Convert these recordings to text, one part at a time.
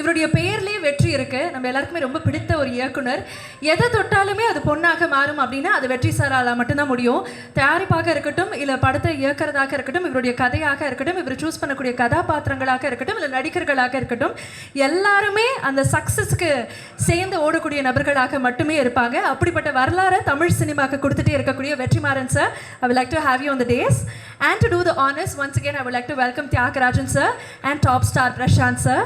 இவருடைய பெயர்லேயே வெற்றி இருக்கு. நம்ம எல்லாருக்குமே ரொம்ப பிடித்த ஒரு இயக்குனர். எதை தொட்டாலுமே அது பொண்ணாக மாறும் அப்படின்னா அது வெற்றி சாரால மட்டும்தான் முடியும். தயாரிப்பாக இருக்கட்டும், இல்லை படத்தை இயக்கிறதாக இருக்கட்டும், இவருடைய கதையாக இருக்கட்டும், இவர் சூஸ் பண்ணக்கூடிய கதாபாத்திரங்களாக இருக்கட்டும், இல்லை நடிகர்களாக இருக்கட்டும், எல்லாருமே அந்த சக்ஸஸ்க்கு சேர்ந்து ஓடக்கூடிய நபர்களாக மட்டுமே இருப்பாங்க. அப்படிப்பட்ட வரலாறு தமிழ் சினிமாவுக்கு கொடுத்துட்டே இருக்கக்கூடிய Vetrimaaran sir, I would like to have you on the dais. And to do the honors, once again, I would like to welcome Tyagarajan sir and top star Prashant sir.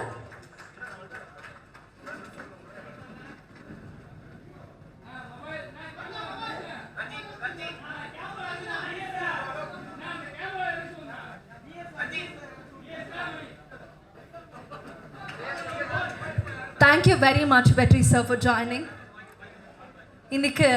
Thank you very much, Vetri sir, for joining. இன்னைக்கு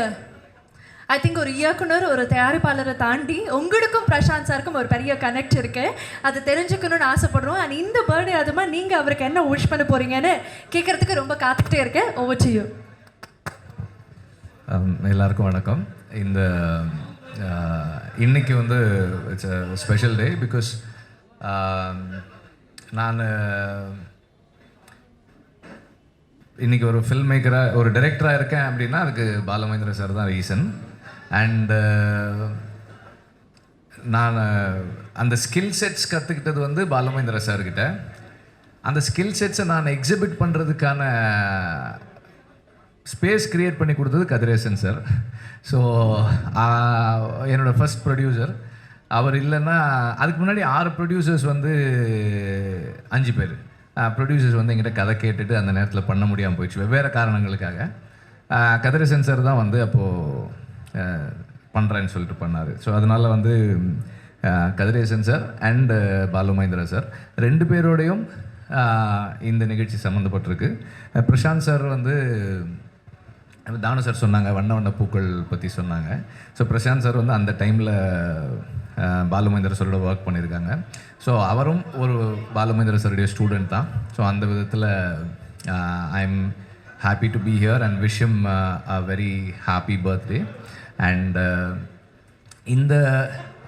I think ஒரு இயக்குனர், ஒரு தயாரிப்பாளரை தாண்டி உங்களுக்கும் பிரசாந்த் சாருக்கும் ஒரு பெரிய connect இருக்குது. அது தெரிஞ்சுக்கணும்னு ஆசைப்படுறோம். அண்ட் இந்த பர்த்டே அதுமா நீங்கள் அவருக்கு என்ன விஷ் பண்ண போகிறீங்கன்னு கேட்குறதுக்கு ரொம்ப காத்துக்கிட்டே இருக்கேன். Over to you. எல்லாருக்கும் வணக்கம். இந்த இன்னைக்கு வந்து it's a special day because நான் இன்றைக்கி ஒரு ஃபில்ம் மேக்கராக, ஒரு டைரக்டராக இருக்கேன் அப்படின்னா அதுக்கு பாலமகேந்திர சார் தான் ரீசன். அண்டு நான் அந்த ஸ்கில் செட்ஸ் கற்றுக்கிட்டது வந்து பாலமகேந்திர சார்கிட்ட. அந்த ஸ்கில் செட்ஸை நான் எக்ஸிபிட் பண்ணுறதுக்கான ஸ்பேஸ் க்ரியேட் பண்ணி கொடுத்தது கதிரேசன் சார். ஸோ என்னோடய ஃபஸ்ட் ப்ரொடியூசர் அவர். இல்லைன்னா அதுக்கு முன்னாடி 6 ப்ரொடியூசர்ஸ் வந்து 5 பேர் ப்ரொடியூசர்ஸ் வந்து எங்கிட்ட கதை கேட்டுட்டு அந்த நேரத்தில் பண்ண முடியாமல் போயிடுச்சு வெவ்வேறு காரணங்களுக்காக. கதிரேசன் சார் தான் வந்து அப்போது பண்ணுறேன்னு சொல்லிட்டு பண்ணார். ஸோ அதனால் வந்து Kathiresan sir and Balu Mahendra sir 2 பேரோடையும் இந்த நிகழ்ச்சி சம்மந்தப்பட்டிருக்கு. பிரசாந்த் சார் வந்து தானு சார் சொன்னாங்க, வண்ண வண்ண பூக்கள் பற்றி சொன்னாங்க. ஸோ பிரசாந்த் சார் வந்து அந்த டைமில் பாலுமகேந்திர சாரோட ஒர்க் பண்ணியிருக்காங்க. ஸோ அவரும் ஒரு பாலுமகேந்திர சாருடைய ஸ்டூடெண்ட் தான். ஸோ அந்த விதத்தில் I am happy to be here and wish him a very happy birthday. And இந்த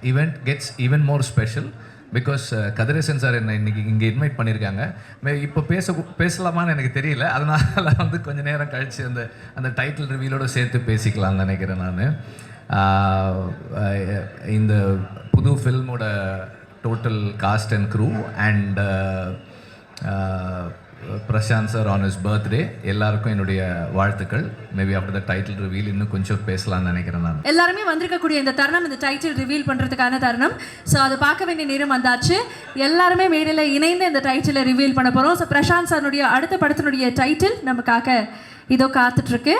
event gets even more special because Kathiresan sir என்னை இன்றைக்கி இங்கே இன்வைட் பண்ணியிருக்காங்க. இப்போ பேசலாமான்னு எனக்கு தெரியல. அதனால் வந்து கொஞ்சம் நேரம் கழித்து அந்த டைட்டில் ரிவீலோடு சேர்த்து பேசிக்கலாம்னு நினைக்கிறேன் நான். இந்த புது ஃபில்மோட total cast and crew and Prashanth sir on his birthday எல்லாருக்கும் என்னுடைய வாழ்த்துக்கள். Maybe after the title reveal இன்னும் கொஞ்சம் பேசலாம்னு நினைக்கிறேன் நான். எல்லாருமே வந்திருக்கக்கூடிய இந்த தருணம், இந்த டைட்டில் ரிவீல் பண்ணுறதுக்கான தருணம். ஸோ அதை பார்க்க வேண்டிய நேரம் வந்தாச்சு. எல்லாருமே மேடையில் இணைந்து இந்த டைட்டிலை ரிவீல் பண்ண போகிறோம். ஸோ பிரசாந்த் சாருடைய அடுத்த படத்தினுடைய டைட்டில் நமக்காக இதோ காத்துட்ருக்கு.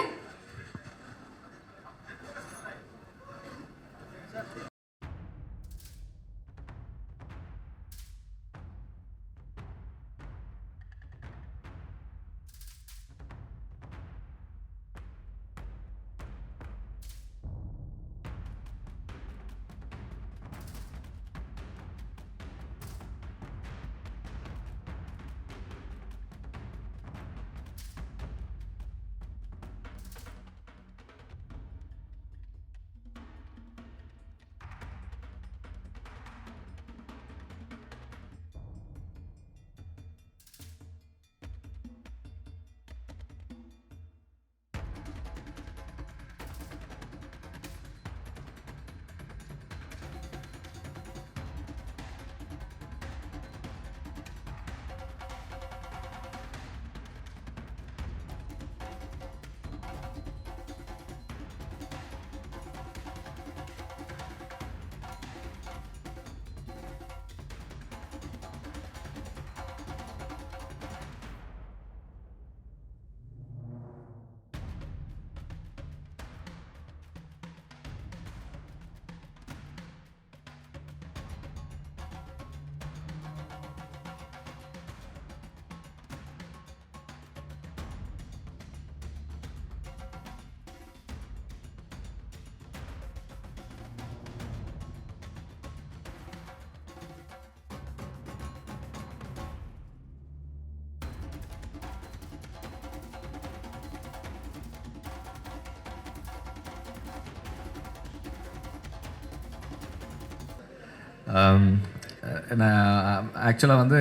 நான் ஆக்சுவலாக வந்து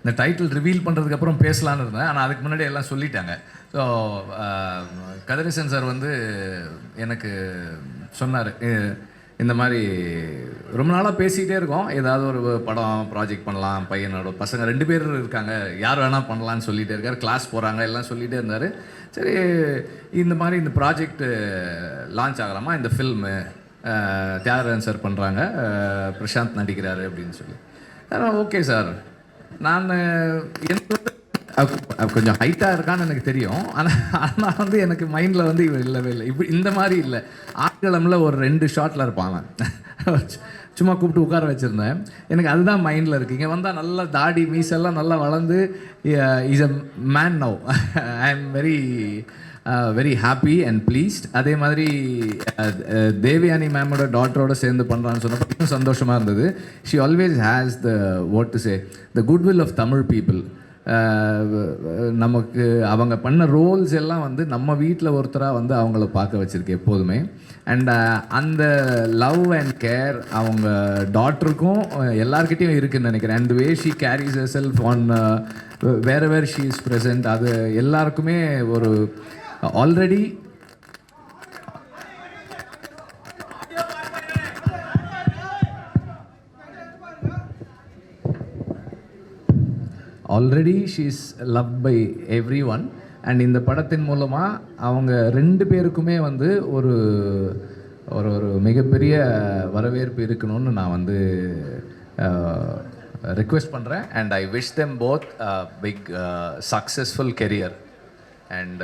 இந்த டைட்டில் ரிவீல் பண்ணுறதுக்கப்புறம் பேசலான்னு இருந்தேன், ஆனால் அதுக்கு முன்னாடி எல்லாம் சொல்லிட்டாங்க. ஸோ கதிரேசன் சார் வந்து எனக்கு சொன்னார், இந்த மாதிரி ரொம்ப நாளாக பேசிக்கிட்டே இருக்கோம், ஏதாவது ஒரு படம் ப்ராஜெக்ட் பண்ணலாம், பையனோட பசங்க 2 பேர் இருக்காங்க, யார் வேணால் பண்ணலான்னு சொல்லிகிட்டே இருக்கார், கிளாஸ் போகிறாங்க எல்லாம் சொல்லிகிட்டே இருந்தார். சரி இந்த மாதிரி இந்த ப்ராஜெக்ட் லான்ச் ஆகலாமா, இந்த ஃபில்மு தியாகராஜன் சார் பண்ணுறாங்க, பிரசாந்த் நடிக்கிறாரு அப்படின்னு சொல்லி. ஓகே சார், நான் எனக்கு வந்து கொஞ்சம் ஹைட்டாக இருக்கான்னு எனக்கு தெரியும், ஆனால் வந்து எனக்கு மைண்டில் வந்து இவன் இல்லவே இல்லை, இப்படி இந்த மாதிரி இல்லை. ஆட்களமில் ஒரு 2 ஷாட்டில் இருப்பாங்க, சும்மா கூப்பிட்டு உட்கார வச்சுருந்தேன். எனக்கு அதுதான் மைண்டில் இருக்குது. இங்கே வந்தால் நல்லா தாடி மீசெல்லாம் நல்லா வளர்ந்து is a man now. I am very happy and pleased. அதே மாதிரி தேவயானி மேமோட டாட்டரோட சேர்ந்து பண்ணுறான்னு சொன்னப்போ இன்னும் சந்தோஷமாக இருந்தது. She always has the what to say the goodwill of Tamil people. நமக்கு அவங்க பண்ண ரோல்ஸ் எல்லாம் வந்து நம்ம வீட்டில் ஒருத்தராக வந்து அவங்கள பார்க்க வச்சுருக்கு எப்போதுமே. அண்ட் அந்த லவ் அண்ட் கேர் அவங்க டாட்டருக்கும் எல்லார்கிட்டையும் இருக்குதுன்னு நினைக்கிறேன். And way she carries herself on where she is present, அது எல்லாருக்குமே ஒரு already she is love by everyone. And இந்த படத்தின் மூலமாக அவங்க 2 பேருக்குமே வந்து ஒரு ஒரு மிகப்பெரிய வரவேற்பு இருக்கணும்னு நான் வந்து ரிக்வெஸ்ட் பண்ணுறேன். And I wish them both big successful career. And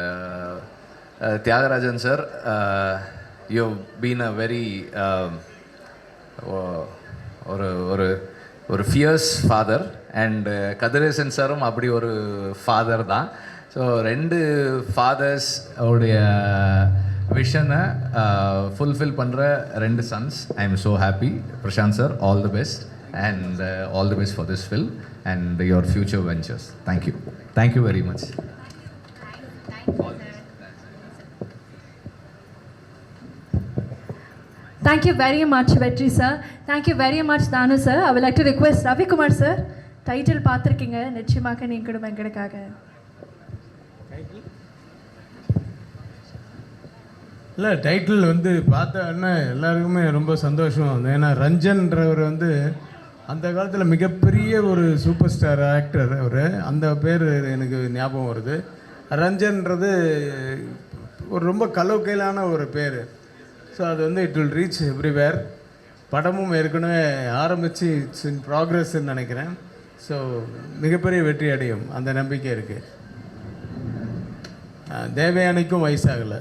Thyagarajan sir, you been a very ஒரு ஃபியர்ஸ் ஃபாதர். அண்ட் கதிரேசன் சாரும் அப்படி ஒரு ஃபாதர் தான். ஸோ 2 ஃபாதர்ஸ் உடைய விஷனை ஃபுல்ஃபில் பண்ணுற 2 sons. I am so happy. Prashanth sir, all the best and all the best for this film and your future ventures. Thank you very much. Thank you very much, Vetri sir. Thank you very much, Danu sir. I would like to request Ravi Kumar sir. Title பார்த்துருக்கீங்க, நிச்சயமாக நீங்களும் எங்களுக்காக. இல்லை, title வந்து பார்த்தோன்னா எல்லாருக்குமே ரொம்ப சந்தோஷம். ஏன்னா ரஞ்சன்றவர் வந்து அந்த காலத்தில் மிகப்பெரிய ஒரு சூப்பர் ஸ்டார் ஆக்டர் அவர். அந்த பேர் எனக்கு ஞாபகம் வருது. ரஞ்சன்றது ஒரு ரொம்ப கலோக்கையிலான ஒரு பேர். ஸோ அது வந்து இட் வில் ரீச் எவ்ரிவேர். படமும் ஏற்கனவே ஆரம்பித்து இட்ஸ் இன் ப்ராக்ரஸ்ன்னு நினைக்கிறேன். ஸோ மிகப்பெரிய வெற்றி அடையும் அந்த நம்பிக்கை இருக்குது. தேவயானிக்கும் வயசாகலை.